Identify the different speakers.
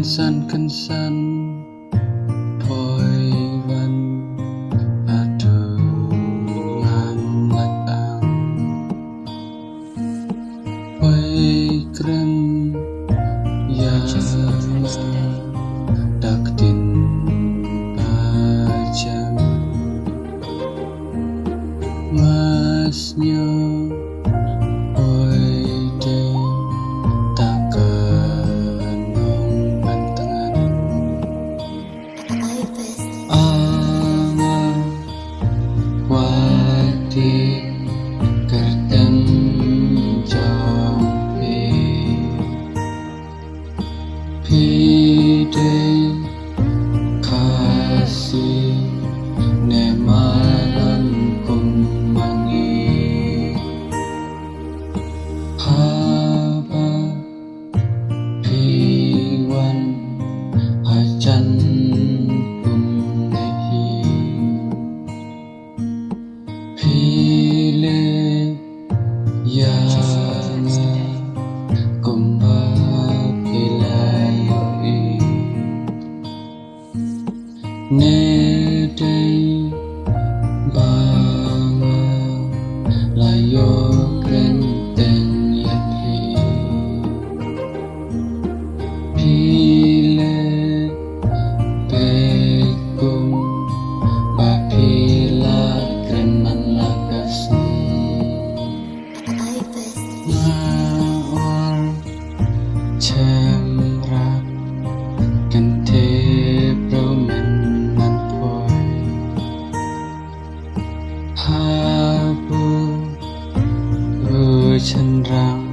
Speaker 1: Kensan Poi van Aduh Ngamlat ang Poi krem Ya Daktin Pajang Masnya Kerten jampi Pide kasih nemalan kumangi Haba piwan ajan kumnehi Pile yang kumbapilai Nedei banga layo krenten yathi Pile pekum bapila krenan lakas Cemra Kente promenan poi Habu Cendrang